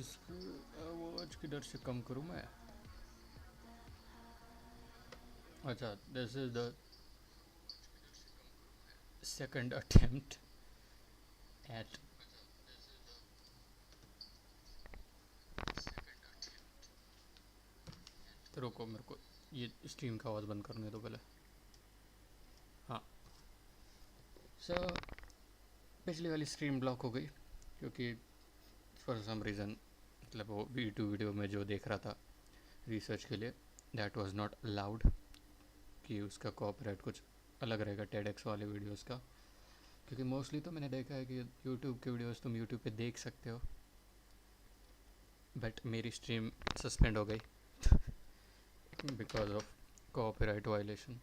इसको आवाज किधर से कम करूँ मैं? अच्छा, this is the second attempt at रुको, मेरे को ये स्ट्रीम का आवाज़ बंद करने दो पहले। हाँ, सो पिछली वाली स्ट्रीम ब्लॉक हो गई क्योंकि फॉर सम रीज़न, मतलब वो यूट्यूब वीडियो में जो देख रहा था रिसर्च के लिए, दैट वाज नॉट अलाउड, कि उसका कॉपीराइट कुछ अलग रहेगा टेडेक्स वाले वीडियोस का। क्योंकि मोस्टली तो मैंने देखा है कि यूट्यूब के वीडियोस तुम यूट्यूब पे देख सकते हो, बट मेरी स्ट्रीम सस्पेंड हो गई because of copyright violation.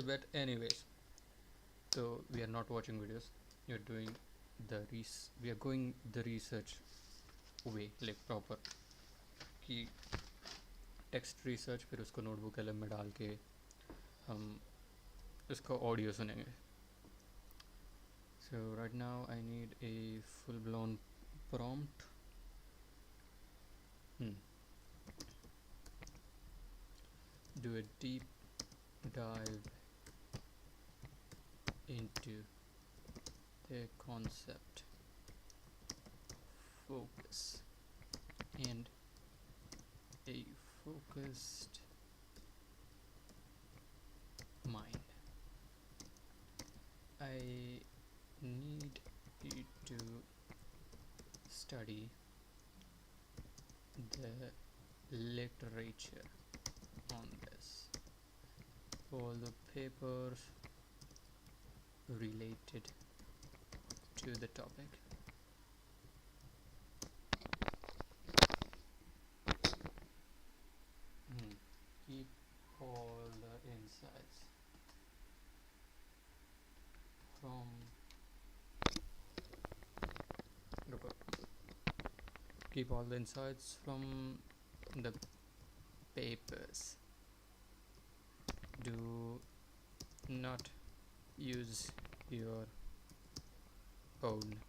But anyways, so we are not watching videos, you're doing we are going the research way, like proper, कि टेक्स्ट रिसर्च, फिर उसको नोटबुक एलएम में डाल के हम उसको ऑडियो सुनेंगे। So right now I need a full blown prompt. Do a deep dive into the concept, focus, and a focused mind. I need you to study the literature on this, all the papers related to the topic. Keep all the insights from keep all the insights from the papers. Do not use your own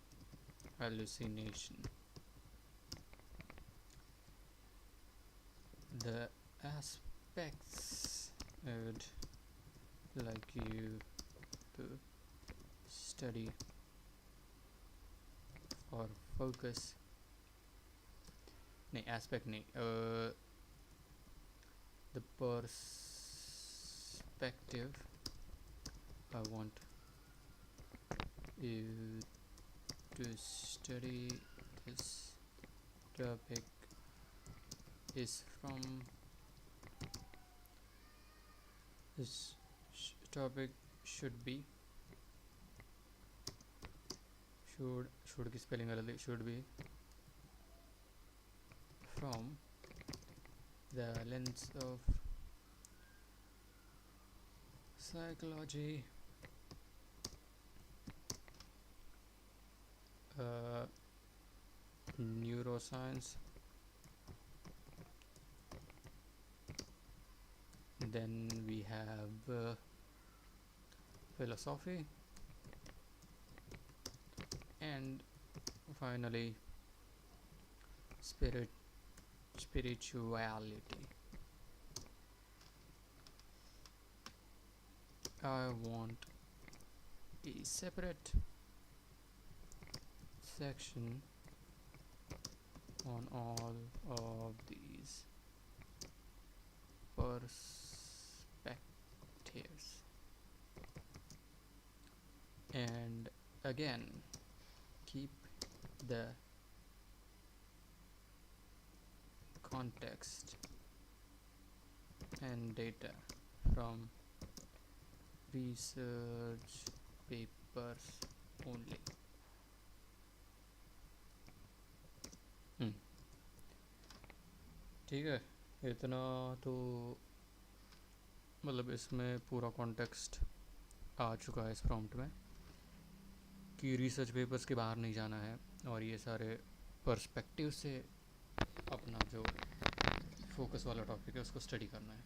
hallucination. The aspects I would like you to study for focus, नहीं aspect नहीं, the perspective I want you to study this topic is from this topic should be should की spelling अलग है, should be from the lens of psychology, neuroscience, then we have philosophy, and finally spirituality. I want a separate section on all of these perspectives, and again keep the context and data from research papers only. ठीक है, इतना तो मतलब इसमें पूरा context आ चुका है इस प्रॉम्प्ट में, कि रिसर्च पेपर्स के बाहर नहीं जाना है और ये सारे पर्सपेक्टिव से अपना जो फोकस वाला टॉपिक है उसको स्टडी करना है।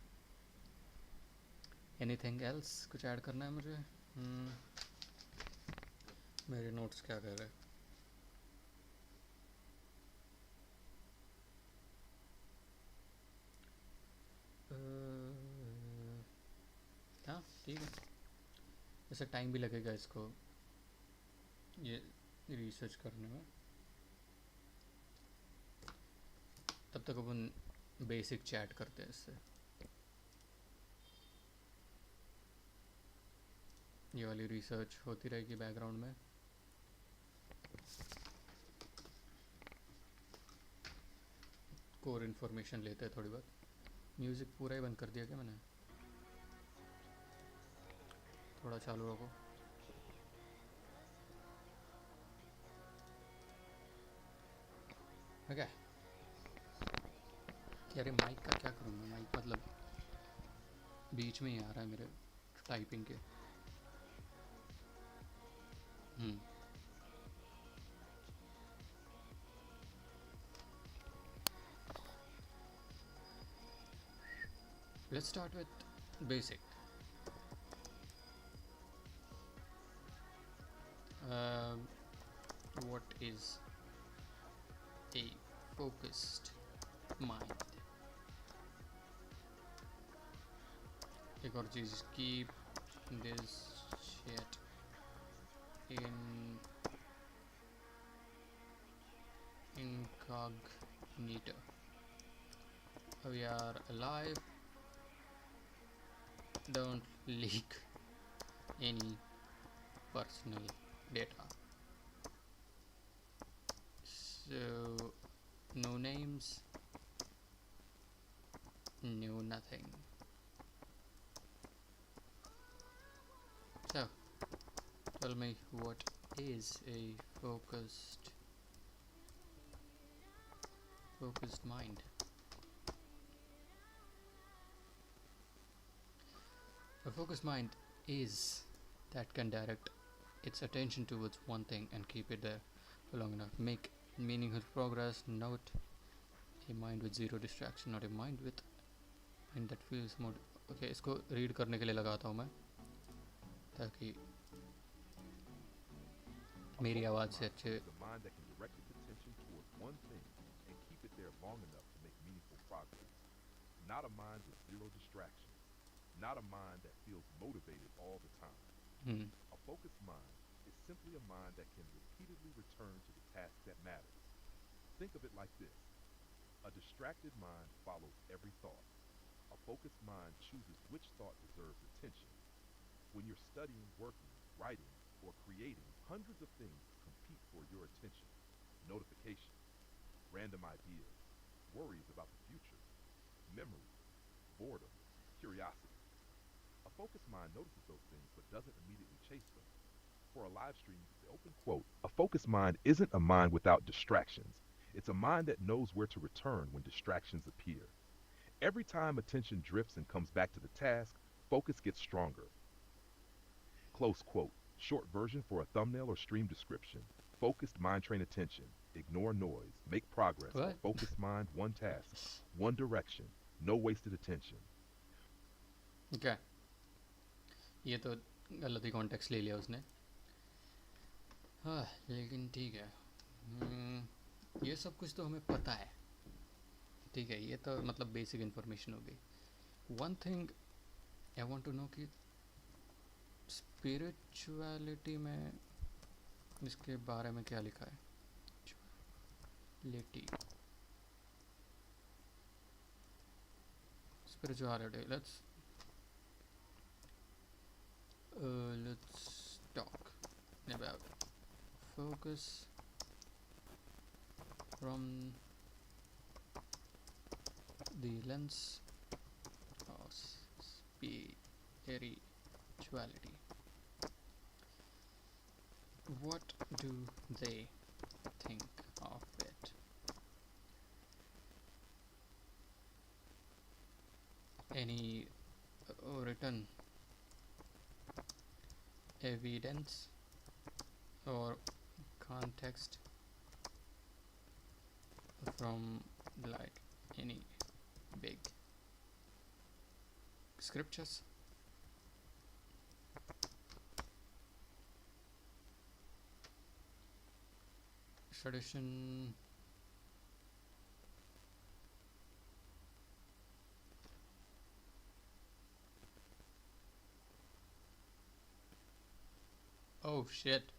एनीथिंग एल्स कुछ ऐड करना है मुझे? मेरे नोट्स क्या कह रहे हैं? हाँ ठीक है, वैसे टाइम भी लगेगा इसको ये रिसर्च करने में, तब तक अपन बेसिक चैट करते हैं इससे। ये वाली रिसर्च होती रहेगी बैकग्राउंड में। कोर इन्फॉर्मेशन लेते हैं थोड़ी बहुत। म्यूज़िक पूरा ही बंद कर दिया क्या मैंने? थोड़ा चालू रखो। ओके, यार ये माइक का क्या करूँ मैं? माइक मतलब बीच में ही आ रहा है मेरे टाइपिंग के। Let's start with basic. What is a focused mind? एक और चीज़, keep this shit in incognito. We are alive. Don't leak any personal data. So, no names, no nothing. So, tell me, what is a focused mind? A focused mind is that can direct its attention towards one thing and keep it there for long enough. Make meaningful progress. Note a mind with zero distraction, not a mind that feels more. Okay, इसको read करने के लिए लगाता हूँ मैं, ताकि मेरी आवाज़ से अच्छे। Not a mind with zero distraction. Not a mind that feels motivated all the time. A focused mind is simply a mind that can repeatedly return to the task that matters. Think of it like this. A distracted mind follows every thought. A focused mind chooses which thought deserves attention. When you're studying, working, writing, or creating, hundreds of things compete for your attention. Notifications, random ideas, worries about the future, memories, boredom, curiosity. A focused mind notices those things but doesn't immediately chase them. For a live stream, the open quote, a focused mind isn't a mind without distractions. It's a mind that knows where to return when distractions appear. Every time attention drifts and comes back to the task, focus gets stronger. Close quote. Short version for a thumbnail or stream description. Focused mind train attention. Ignore noise. Make progress. What? Focused mind, one task, one direction. No wasted attention. क्या ये तो गलत ही context ले लिया उसने। हाँ लेकिन ठीक है, ये सब कुछ तो हमें पता है, ठीक है, ये तो मतलब बेसिक इन्फॉर्मेशन हो गई। One thing I want to know कि स्पिरिचुअलिटी में इसके बारे में क्या लिखा है। Spirituality, let's talk about focus from the lens of spirituality. What do they think of it? Any written evidence or context from like any big scriptures? Tradition, Oh shit,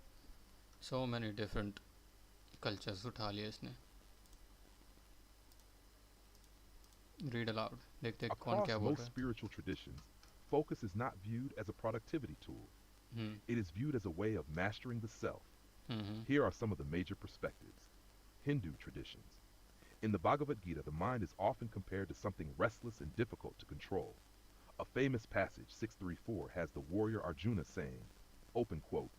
so many different cultures उठा लिए इसने. Read aloud. देखते हैं कौन Across क्या बोल most रहा है. spiritual traditions, focus is not viewed as a productivity tool. Hmm. It is viewed as a way of mastering the self. Mm-hmm. Here are some of the major perspectives. Hindu traditions. In the Bhagavad Gita, the mind is often compared to something restless and difficult to control. A famous passage, 634, has the warrior Arjuna saying, open quote,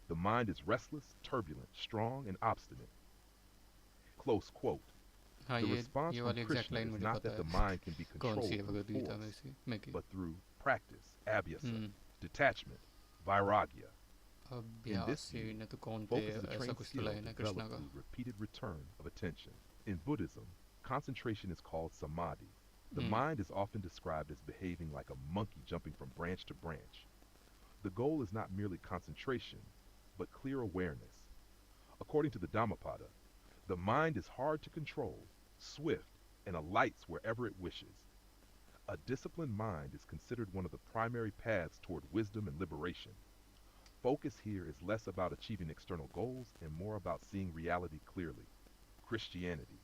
"The mind is restless, turbulent, strong, and obstinate." Close quote. हाँ, The ये response ये from वाली exact Krishna line is मुझे not पता that the है. mind can be कौन सी controlled है through Bhagavad Gita में force, में की. but through practice, abhyasa, hmm. detachment, vairagya. In this अभ्यास view, ये न तो कौन थे, focus is a ऐसा trained कुछ तो skill लाइन है कृष्णा developed का. through repeated return of attention. In Buddhism, concentration is called samadhi. The hmm. mind is often described as behaving like a monkey jumping from branch to branch. The goal is not merely concentration, but clear awareness. According to the Dhammapada, the mind is hard to control, swift, and alights wherever it wishes. A disciplined mind is considered one of the primary paths toward wisdom and liberation. Focus here is less about achieving external goals and more about seeing reality clearly. Christianity.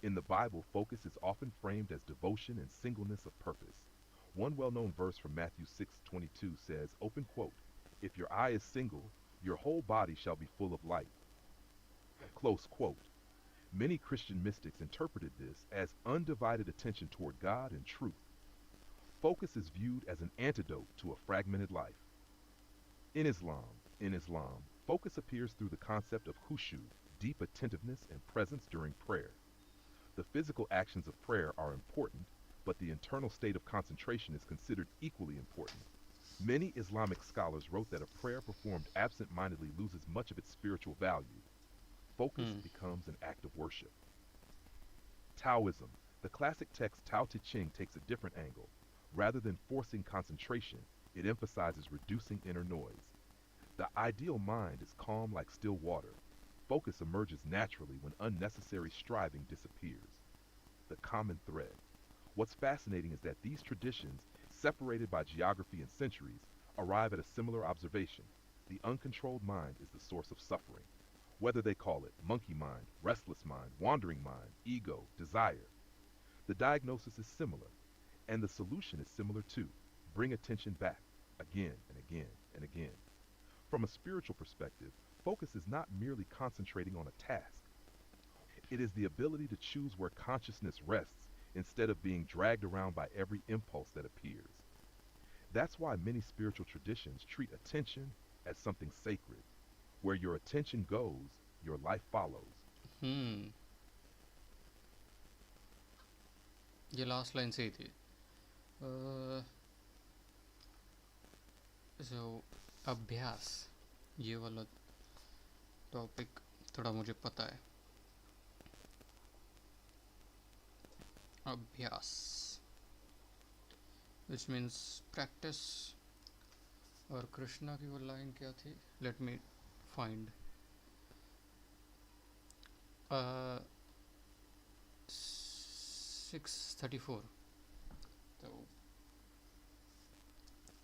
In the Bible, focus is often framed as devotion and singleness of purpose. One well-known verse from Matthew 6:22 says, open quote, "If your eye is single, your whole body shall be full of light." Close quote. Many Christian mystics interpreted this as undivided attention toward God and truth. Focus is viewed as an antidote to a fragmented life. In Islam, focus appears through the concept of khushu, deep attentiveness and presence during prayer. The physical actions of prayer are important, but the internal state of concentration is considered equally important. Many Islamic scholars wrote that a prayer performed absent-mindedly loses much of its spiritual value. Focus hmm. becomes an act of worship. Taoism. The classic text Tao Te Ching takes a different angle. Rather than forcing concentration, it emphasizes reducing inner noise. The ideal mind is calm like still water. Focus emerges naturally when unnecessary striving disappears. The common thread. What's fascinating is that these traditions, separated by geography and centuries, arrive at a similar observation. The uncontrolled mind is the source of suffering. Whether they call it monkey mind, restless mind, wandering mind, ego, desire, the diagnosis is similar, and the solution is similar too. Bring attention back, again and again and again. From a spiritual perspective, focus is not merely concentrating on a task. It is the ability to choose where consciousness rests instead of being dragged around by every impulse that appears. That's why many spiritual traditions treat attention as something sacred. Where your attention goes, your life follows. हम्म. ये last line सही थी. सो अभ्यास ये वाला topic थोड़ा मुझे पता है. अभ्यास विच मीन्स प्रैक्टिस. और कृष्णा की वो लाइन क्या थी? Let me find. 634. तो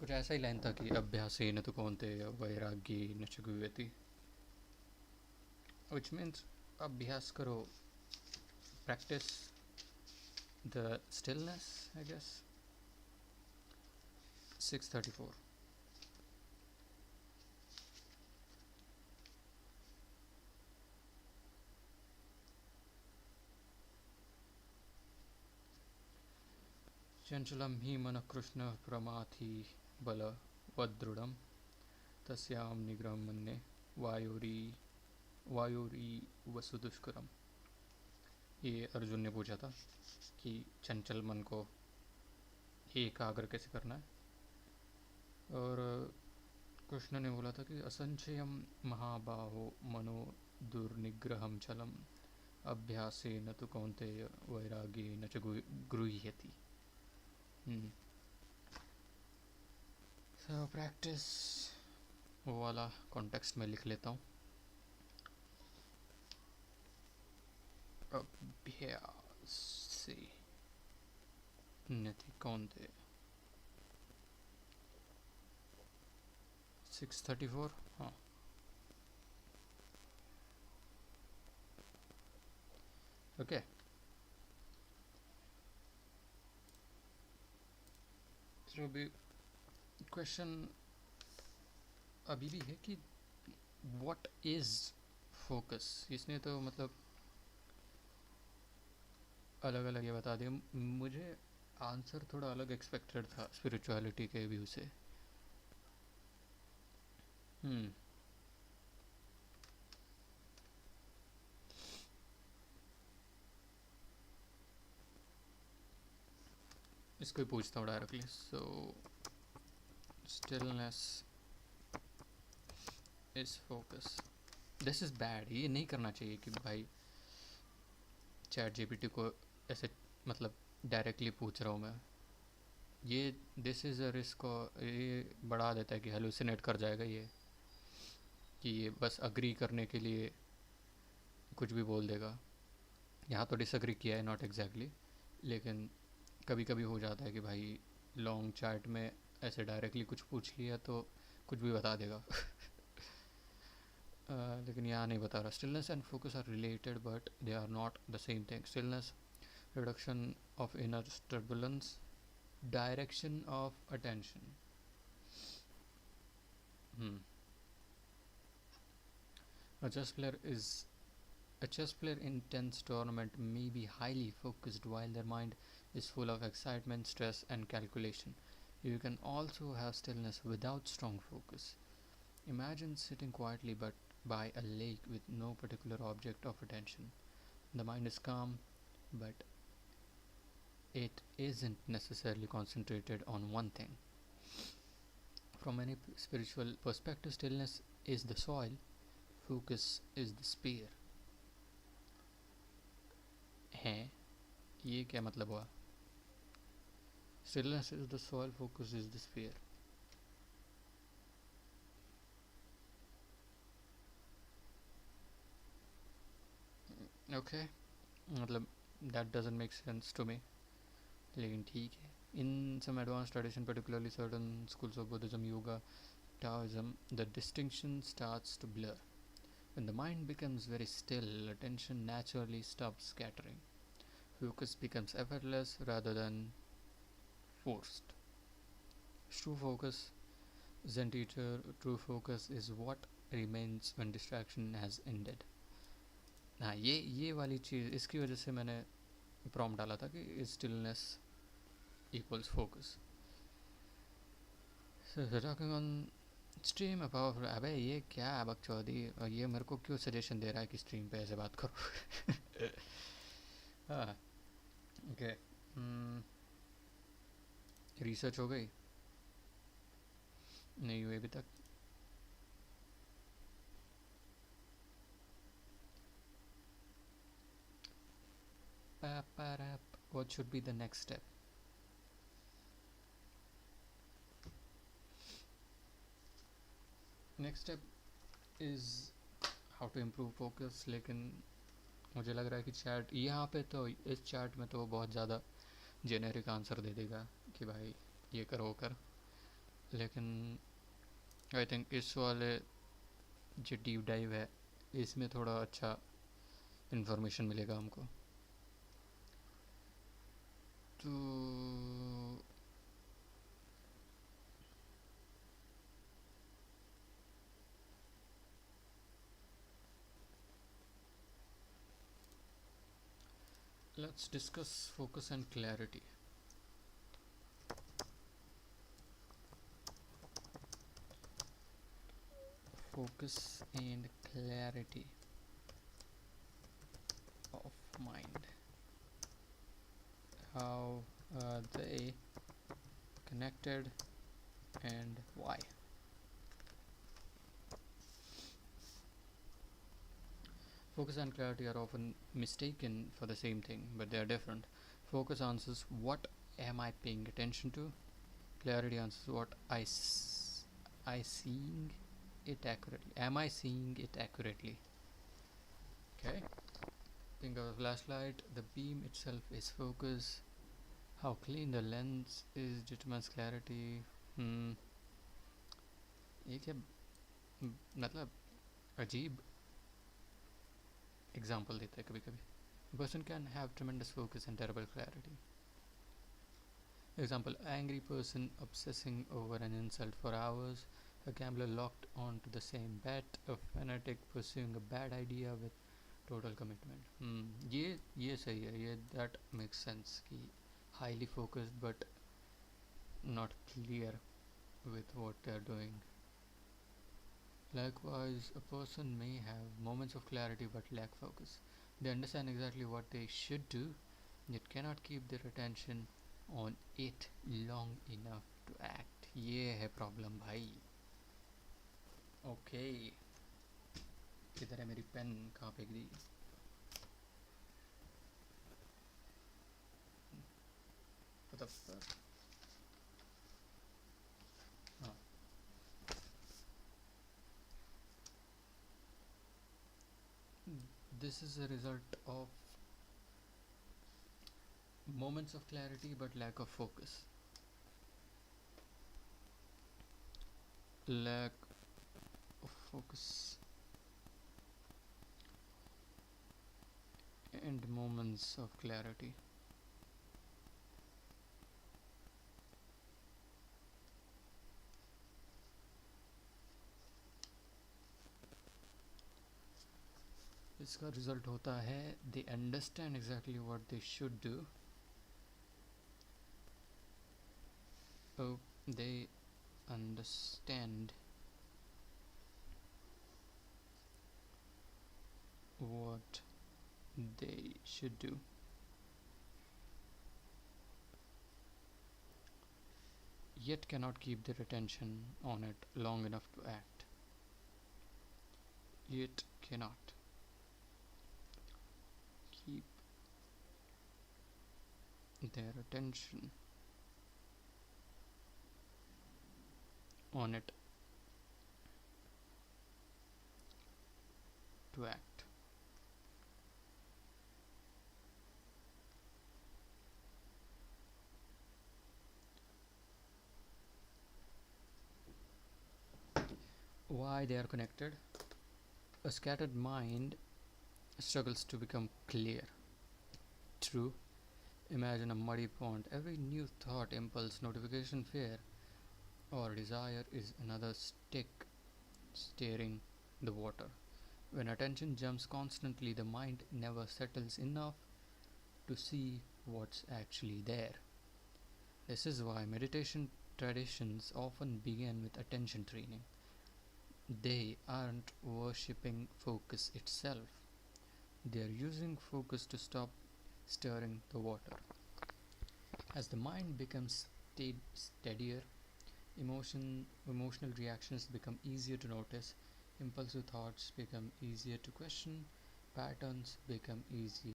कुछ ऐसा ही लाइन था कि अभ्यासी न तो कौनते वैरागी न चगुयति. विच मीन्स अभ्यास करो, practice the stillness I guess. 634. चंचलम ही मन कृष्ण प्रमाथि बल वदृढ़ तस्याम निग्रह मन्ये वायुरी वसुदुष्करम. ये अर्जुन ने पूछा था कि चंचल मन को एकाग्र कैसे करना है. और कृष्ण ने बोला था कि असंचयम महाबाहो मनो दुर्निग्रहम चलम अभ्यासे न तो कौन्तेय वैरागी न च गृह्यति. सो प्रैक्टिस वो वाला कॉन्टेक्स्ट में लिख लेता हूँ. अभ्यास से न तो कौन्तेय. 634. हाँ, ओके, तो अभी क्वेश्चन अभी भी है कि व्हाट इज फोकस। इसने तो मतलब अलग अलग ये बता दिया। मुझे आंसर थोड़ा अलग एक्सपेक्टेड था स्पिरिचुअलिटी के व्यू से। हम्म इसको ही पूछता हूँ directly. So stillness is focus. This is bad. ये नहीं करना चाहिए कि भाई चैट जीपीटी को ऐसे मतलब डायरेक्टली पूछ रहा हूँ मैं। ये दिस इज़ अ रिस्क। ये बढ़ा देता है कि हेलुसिनेट कर जाएगा ये, कि ये बस अग्री करने के लिए कुछ भी बोल देगा। यहाँ तो डिसअग्री किया है, नॉट एग्जैक्टली, लेकिन कभी कभी हो जाता है कि भाई लॉन्ग चैट में ऐसे डायरेक्टली कुछ पूछ लिया तो कुछ भी बता देगा। लेकिन यहाँ नहीं बता रहा। Stillness and focus are related but they are not the same thing. Stillness reduction of inner turbulence, direction of attention. Hmm. A chess player is a chess player in tense tournament may be highly focused while their mind is full of excitement, stress, and calculation. You can also have stillness without strong focus. Imagine sitting quietly but by a lake with no particular object of attention. The mind is calm, but it isn't necessarily concentrated on one thing. From any spiritual perspective, stillness is the soil, focus is the spear. है, ये क्या मतलब हुआ? Stillness is the soil, focus is the spear. Okay, मतलब that doesn't make sense to me. लेकिन ठीक है. In some advanced tradition, particularly certain schools of Buddhism, Yoga, Taoism, the distinction starts to blur. When the mind becomes very still, attention naturally stops scattering. Focus becomes effortless rather than forced. True focus, Zen teacher, true focus is what remains when distraction has ended. हाँ, ये वाली चीज़, इसकी वजह से मैंने prompt डाला था कि stillness equals focus. So talking on stream about. अबे ये क्या है बकचोदी, और ये मेरे को क्यों सजेशन दे रहा है कि स्ट्रीम पे ऐसे बात करो. हाँ, ओके. रिसर्च हो गई? नहीं हुई अभी तक. What should be the next step? Next step is how to improve focus. लेकिन मुझे लग रहा है कि चैट यहाँ पे तो, इस चैट में तो बहुत ज़्यादा जेनेरिक आंसर दे देगा कि भाई ये कर वो कर. लेकिन आई थिंक इस वाले जो डीप डाइव है इसमें थोड़ा अच्छा इन्फॉर्मेशन मिलेगा हमको. तो let's discuss focus and clarity. Focus and clarity of mind. How are they connected and why? Focus and clarity are often mistaken for the same thing, but they are different. Focus answers what am I paying attention to? Clarity answers what I seeing it accurately. Am I seeing it accurately? Okay. Think of a flashlight. The beam itself is focus. How clean the lens is determines clarity. ये क्या मतलब अजीब example देता है कभी कभी. A person can have tremendous focus and terrible clarity. Example: angry person obsessing over an insult for hours, a gambler locked onto the same bet, a fanatic pursuing a bad idea with total commitment. ये सही है, ये that makes sense कि highly focused but not clear with what they are doing. Likewise, a person may have moments of clarity but lack focus. They understand exactly what they should do, yet cannot keep their attention on it long enough to act. ये है problem भाई. Okay, किधर है मेरी pen, कहाँ फेंक दी? What the fuck? हाँ. This is a result of moments of clarity but lack of focus. Lack of focus and moments of clarity. इसका रिजल्ट होता है they understand exactly what they should do. Oh, they understand what they should do, yet cannot keep their attention on it long enough to act. Yet cannot keep their attention on it to act. Why they are connected? A scattered mind struggles to become clear. True. Imagine a muddy pond. Every new thought, impulse, notification, fear, or desire is another stick steering the water. When attention jumps constantly, the mind never settles enough to see what's actually there. This is why meditation traditions often begin with attention training. They aren't worshipping focus itself, they are using focus to stop stirring the water. As the mind becomes steadier, emotional reactions become easier to notice, impulsive thoughts become easier to question, patterns become easier